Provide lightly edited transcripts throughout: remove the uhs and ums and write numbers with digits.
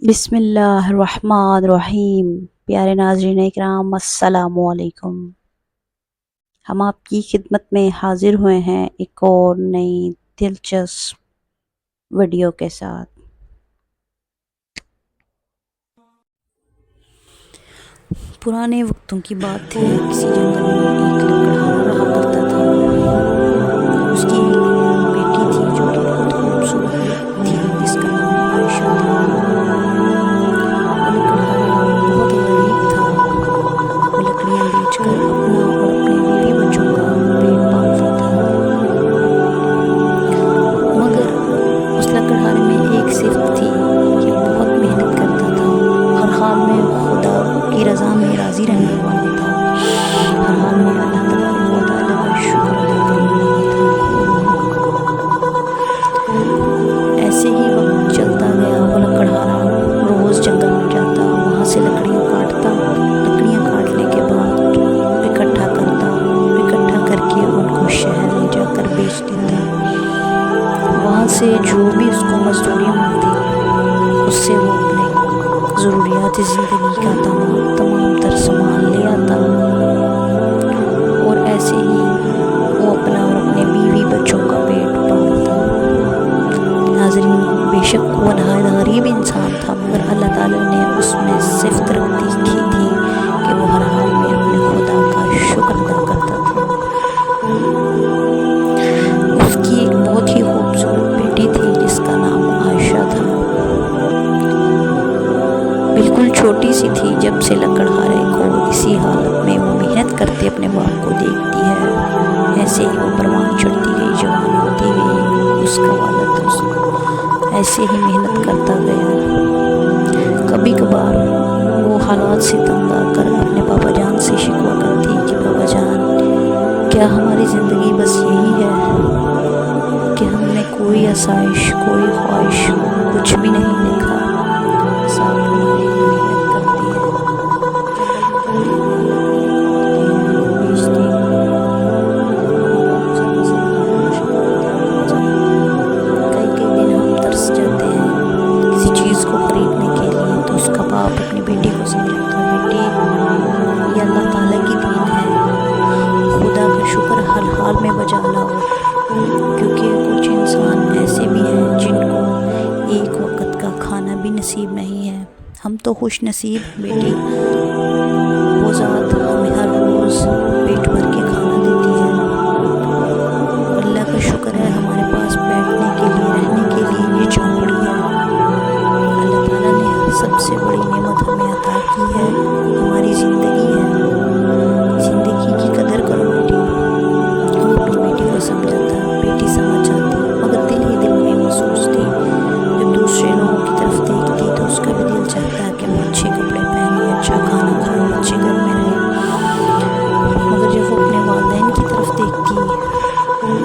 بسم اللہ الرحمن الرحیم۔ پیارے ناظرین اکرام، السلام علیکم۔ ہم آپ کی خدمت میں حاضر ہوئے ہیں ایک اور نئی دلچسپ ویڈیو کے ساتھ۔ پرانے وقتوں کی بات ہے، کسی جنگل میں ایک لکڑہارا رہا کرتا تھا۔ اس کی ایک بیٹی تھی جو کہ بہت خوبصورت تھی، جس کا نام عائشہ تھا۔ وہ لکڑہارا بہت غریب تھا۔ وہ لکڑیاں بیچ کر اپنا اور اپنے بیوی بچوں کا پیٹ پالتا تھا، مگر اس لکڑہارے میں ایک صفت تھی کہ وہ بہت محنت کرتا تھا۔ ہر حال میں خدا کی رضا میں راضی رہنے والا تھا۔ ہر حال میں اللہ تبارک و تعالیٰ کا شکر ادا کرنے والا تھا۔ ایسے ہی وقت چلتا گیا۔ وہ لکڑہارا روز جنگل میں جاتا، وہاں سے لکڑیاں کاٹتا، لکڑیاں کاٹنے کے بعد اکٹھا کرتا، اکٹھا کر کے ان کو شہر لے جا کر بیچ دیتا۔ وہاں سے جو بھی اس کو مزدوری ملتی، اس سے وہ اپنے ضروریات زندگی کا تمام تر سامان لے آتا، اور ایسے ہی وہ اپنا اور اپنے بیوی بچوں کا پیٹ پالتا۔ ناظرین، بے شک وہ نہایت غریب انسان تھا، مگر اللہ تعالیٰ نے اس میں صفت رکھی تھی کہ وہ ہر حال میں اپنے خدا کا شکر ادا کرتا تھا۔ اس کی ایک بہت ہی خوبصورت بیٹی تھی جس کا نام عائشہ تھا۔ بالکل چھوٹی سی تھی جب سے لکڑہارے کو اسی حالت میں وہ محنت کرتے اپنے باپ کو دیکھتی ہے۔ ایسے ہی وہ پروان چڑھتی گئی، جوان ہوتی گئی۔ اس کا والد ایسے ہی محنت کرتا گیا۔ کبھی کبھار وہ حالات سے تنگ آ کر اپنے بابا جان سے شکوہ کرتی کہ بابا جان، کیا ہماری زندگی بس یہی ہے کہ ہم نے کوئی آسائش، کوئی خواہش، کچھ بھی نہیں دیکھا؟ ساتھ ہماری محنت کرتی ہے، بیچتی کئی دن ہم ترس جاتے ہیں کسی چیز کو خریدنے کے لیے، تو اس کا باپ اپنی بیٹی کو سمجھاتا، بیٹی یہ اللہ تعالیٰ کی دین ہے، خدا کا شکر ہر حال میں بجا لاؤ، کیونکہ کچھ انسان ایسے بھی ہیں جن کو ایک وقت کا کھانا بھی نصیب نہیں ہے۔ ہم تو خوش نصیب بیٹی، وہ ذات ہمیں ہر روز پیٹ بھر کے کھانا دیتی ہے۔ اللہ کا شکر ہے ہمارے پاس بیٹھنے کے لیے، رہنے کے لیے یہ جھونپڑی ہے۔ اللہ تعالیٰ نے سب سے بڑی نعمت ہمیں عطا کی ہے، ہماری زندگی ہے۔ زندگی کی قدر کرو بیٹی۔ وہ اپنی بیٹی کو سمجھاتا، بیٹی سمجھ جاتی، مگر دل ہی دل میں وہ سوچتی، جب دوسرے لوگوں کی طرف دیکھتی تو اس کا بھی دل چاہتا ہے کہ وہ اچھے کپڑے پہنے، اچھا کھانا کھائے، اچھے گھر میں رہے، مگر جب وہ اپنے والدین کی طرف دیکھتی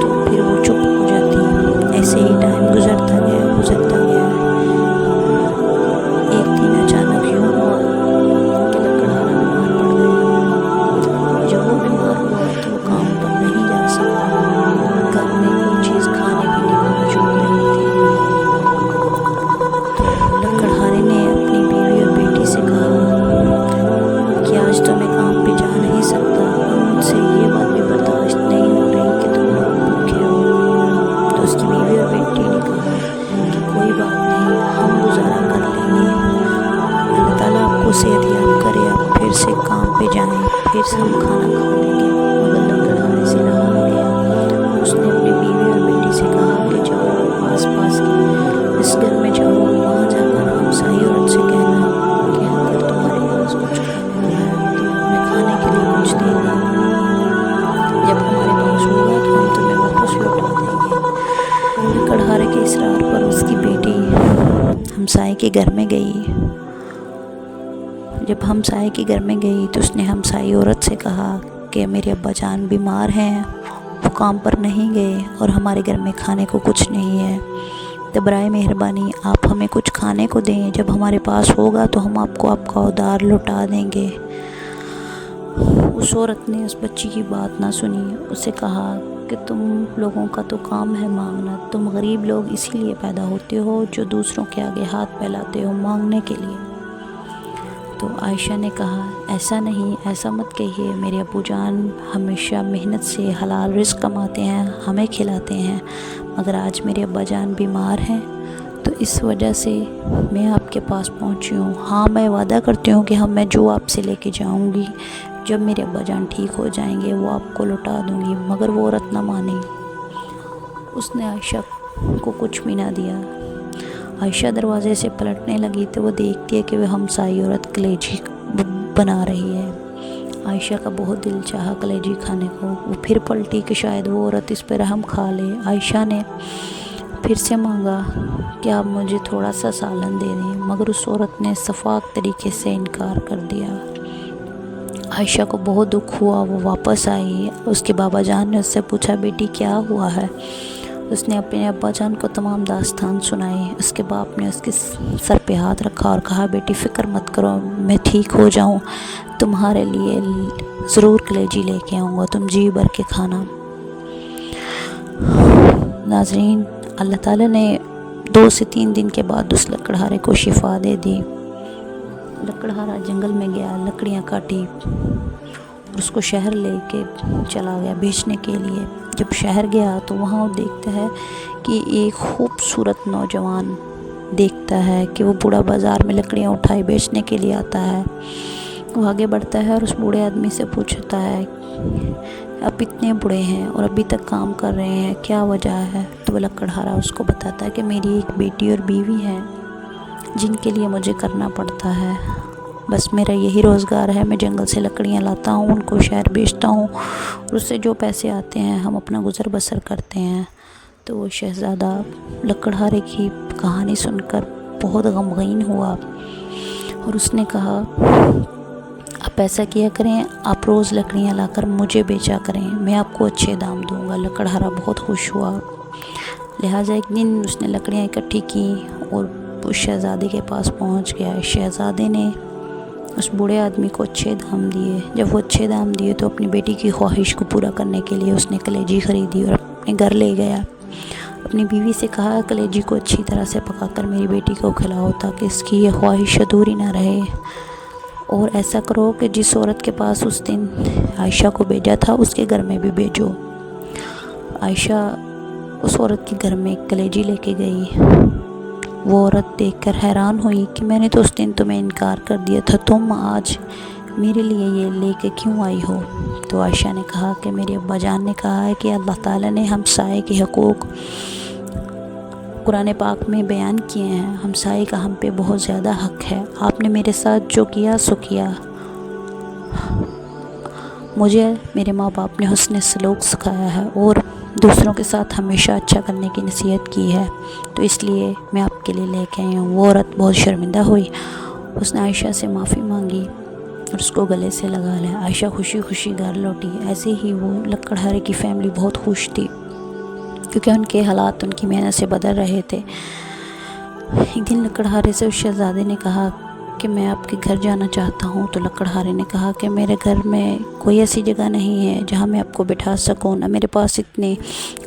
تو پھر وہ چپ ہو جاتی۔ ایسے ہی ٹائم گزرتا گیا۔ ایک دن اچانک یوں ہوا کہ لکڑہارا بیمار پڑ گیا۔ جب وہ بیمار ہوا تو وہ کام پر نہیں جا سکا۔ گھر میں کوئی چیز کھانے پینے کو موجود نہیں تھی۔ تو لکڑہارے نے اپنی بیوی اور بیٹی سے کہا کہ آج تو میں کام پہ جا نہیں سکتا، اور مجھ سے یہ بات بھی برداشت نہیں ہو رہی کہ تم لوگ بھوکے ہو۔ تو اس کی بیوی اور بیٹی نے کہا کہ کوئی بات نہیں، ہم گزارا کر لیں گے، اللہ تعالیٰ آپ کو صحت یاب کرے، آپ پھر سے کام پہ جائیں، پھر سے ہم کھانا کھا لیں گے۔ مگر لکڑہارے سے رہا نہ گیا۔ اس نے اپنی بیوی اور بیٹی سے کہا کہ جاؤ آس پاس کے اس گھر میں جاؤ، وہاں جا کر ہمسائی عورت سے کہنا کہ اگر تمہارے پاس کچھ کھانے کو ہے تو ہمیں کھانے کے لیے کچھ دے دیں، جب ہمارے پاس ہوگا تو ہم تمہیں واپس لوٹا دیں گے۔ لکڑہارے کے اصرار پر اس کی بیٹی ہمسائے کے گھر میں گئی۔ جب ہمسائے کے گھر میں گئی تو اس نے ہمسائی عورت سے کہا کہ میرے ابا جان بیمار ہیں، وہ کام پر نہیں گئے اور ہمارے گھر میں کھانے کو کچھ نہیں ہے، تو برائے مہربانی آپ ہمیں کچھ کھانے کو دیں، جب ہمارے پاس ہوگا تو ہم آپ کا ادار لوٹا دیں گے۔ اس عورت نے اس بچی کی بات نہ سنی، اسے کہا کہ تم لوگوں کا تو کام ہے مانگنا، تم غریب لوگ اسی لیے پیدا ہوتے ہو جو دوسروں کے آگے ہاتھ پھیلاتے ہو مانگنے کے لیے۔ تو عائشہ نے کہا ایسا نہیں، ایسا مت کہیے، میرے ابو جان ہمیشہ محنت سے حلال رزق کماتے ہیں، ہمیں کھلاتے ہیں، مگر آج میرے ابا جان بیمار ہیں تو اس وجہ سے میں آپ کے پاس پہنچی ہوں۔ ہاں میں وعدہ کرتی ہوں کہ میں جو آپ سے لے کے جاؤں گی جب میرے ابا جان ٹھیک ہو جائیں گے وہ آپ کو لوٹا دوں گی، مگر وہ عورت نہ مانی۔ اس نے عائشہ کو کچھ بھی نہ دیا۔ عائشہ دروازے سے پلٹنے لگی تو وہ دیکھتی ہے کہ وہ ہمسائی عورت کلیجی بنا رہی ہے۔ عائشہ کا بہت دل چاہا کلیجی کھانے کو، وہ پھر پلٹی کہ شاید وہ عورت اس پہ رحم کھا لے۔ عائشہ نے پھر سے مانگا کہ آپ مجھے تھوڑا سا سالن دے دیں، مگر اس عورت نے شفاف طریقے سے انکار کر دیا۔ عائشہ کو بہت دکھ ہوا، وہ واپس آئی۔ اس کے بابا جان نے اس سے پوچھا بیٹی کیا ہوا ہے؟ اس نے اپنے ابا جان کو تمام داستان سنائی۔ اس کے باپ نے اس کے سر پہ ہاتھ رکھا اور کہا بیٹی فکر مت کرو، میں ٹھیک ہو جاؤں تمہارے لیے ضرور کلیجی لے کے آؤں گا، تم جی بھر کے کھانا۔ ناظرین، اللہ تعالیٰ نے 2 سے 3 دن کے بعد اس لکڑہارے کو شفا دے دی۔ لکڑہارا جنگل میں گیا، لکڑیاں کاٹی اور اس کو شہر لے کے چلا گیا بیچنے کے لیے۔ جب شہر گیا تو وہاں وہ دیکھتا ہے کہ ایک خوبصورت نوجوان دیکھتا ہے کہ وہ بوڑھا بازار میں لکڑیاں اٹھائی بیچنے کے لیے آتا ہے۔ وہ آگے بڑھتا ہے اور اس بوڑھے آدمی سے پوچھتا ہے اب اتنے بوڑھے ہیں اور ابھی تک کام کر رہے ہیں، کیا وجہ ہے؟ تو وہ لکڑہارا اس کو بتاتا ہے کہ میری ایک بیٹی اور بیوی ہیں جن کے لیے مجھے کرنا پڑتا ہے، بس میرا یہی روزگار ہے، میں جنگل سے لکڑیاں لاتا ہوں، ان کو شہر بیچتا ہوں اور اس سے جو پیسے آتے ہیں ہم اپنا گزر بسر کرتے ہیں۔ تو وہ شہزادہ لکڑہارے کی کہانی سن کر بہت غمگین ہوا اور اس نے کہا آپ ایسا کیا کریں، آپ روز لکڑیاں لا کر مجھے بیچا کریں، میں آپ کو اچھے دام دوں گا۔ لکڑہارا بہت خوش ہوا، لہٰذا ایک دن اس نے لکڑیاں اکٹھی کیں اور اس شہزادے کے پاس پہنچ گیا۔ شہزادے نے اس بوڑھے آدمی کو اچھے دام دیے۔ جب وہ اچھے دام دیے تو اپنی بیٹی کی خواہش کو پورا کرنے کے لیے اس نے کلیجی خریدی اور اپنے گھر لے گیا۔ اپنی بیوی سے کہا کلیجی کو اچھی طرح سے پکا کر میری بیٹی کو کھلاؤ تاکہ اس کی یہ خواہش ادھوری نہ رہے، اور ایسا کرو کہ جس عورت کے پاس اس دن عائشہ کو بھیجا تھا اس کے گھر میں بھی بھیجو۔ عائشہ اس عورت کے گھر میں کلیجی لے کے گئی۔ وہ عورت دیکھ کر حیران ہوئی کہ میں نے تو اس دن تمہیں انکار کر دیا تھا، تم آج میرے لیے یہ لے کے کیوں آئی ہو؟ تو عائشہ نے کہا کہ میرے ابا جان نے کہا ہے کہ اللہ تعالیٰ نے ہمسائے کے حقوق قرآن پاک میں بیان کیے ہیں، ہمسائے کا ہم پہ بہت زیادہ حق ہے، آپ نے میرے ساتھ جو کیا سو کیا، مجھے میرے ماں باپ نے حسن سلوک سکھایا ہے اور دوسروں کے ساتھ ہمیشہ اچھا کرنے کی نصیحت کی ہے، تو اس لیے میں آپ کے لیے لے کے آئی ہوں۔ وہ عورت بہت شرمندہ ہوئی، اس نے عائشہ سے معافی مانگی اور اس کو گلے سے لگا لیا۔ عائشہ خوشی خوشی گھر لوٹی۔ ایسے ہی وہ لکڑہارے کی فیملی بہت خوش تھی کیونکہ ان کے حالات ان کی محنت سے بدل رہے تھے۔ ایک دن لکڑہارے سے اس شہزادے نے کہا کہ میں آپ کے گھر جانا چاہتا ہوں، تو لکڑہارے نے کہا کہ میرے گھر میں کوئی ایسی جگہ نہیں ہے جہاں میں آپ کو بٹھا سکوں، نہ میرے پاس اتنے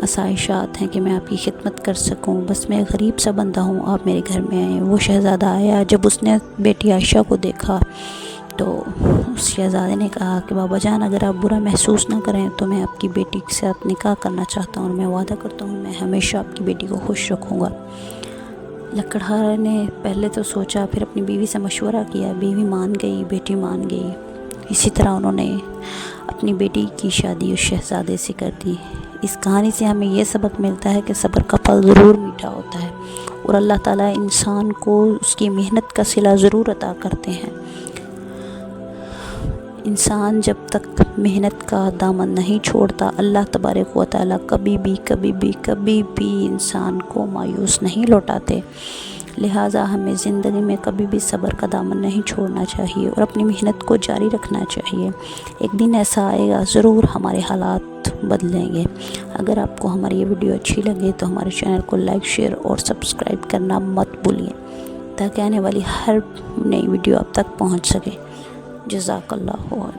آسائشات ہیں کہ میں آپ کی خدمت کر سکوں، بس میں غریب سا بندہ ہوں، آپ میرے گھر میں آئیں۔ وہ شہزادہ آیا، جب اس نے بیٹی عائشہ کو دیکھا تو اس شہزادے نے کہا کہ بابا جان اگر آپ برا محسوس نہ کریں تو میں آپ کی بیٹی کے ساتھ نکاح کرنا چاہتا ہوں اور میں وعدہ کرتا ہوں میں ہمیشہ آپ کی بیٹی کو خوش رکھوں گا۔ لکڑہارے نے پہلے تو سوچا، پھر اپنی بیوی سے مشورہ کیا، بیوی مان گئی، بیٹی مان گئی۔ اسی طرح انہوں نے اپنی بیٹی کی شادی اس شہزادے سے کر دی۔ اس کہانی سے ہمیں یہ سبق ملتا ہے کہ صبر کا پھل ضرور میٹھا ہوتا ہے اور اللہ تعالیٰ انسان کو اس کی محنت کا صلہ ضرور عطا کرتے ہیں۔ انسان جب تک محنت کا دامن نہیں چھوڑتا، اللہ تبارک و تعالیٰ کبھی بھی انسان کو مایوس نہیں لوٹاتے۔ لہٰذا ہمیں زندگی میں کبھی بھی صبر کا دامن نہیں چھوڑنا چاہیے اور اپنی محنت کو جاری رکھنا چاہیے۔ ایک دن ایسا آئے گا ضرور ہمارے حالات بدلیں گے۔ اگر آپ کو ہماری یہ ویڈیو اچھی لگے تو ہمارے چینل کو لائک، شیئر اور سبسکرائب کرنا مت بھولیے تاکہ آنے والی ہر نئی ویڈیو آپ تک پہنچ سکے۔ جزاک اللہ خیر۔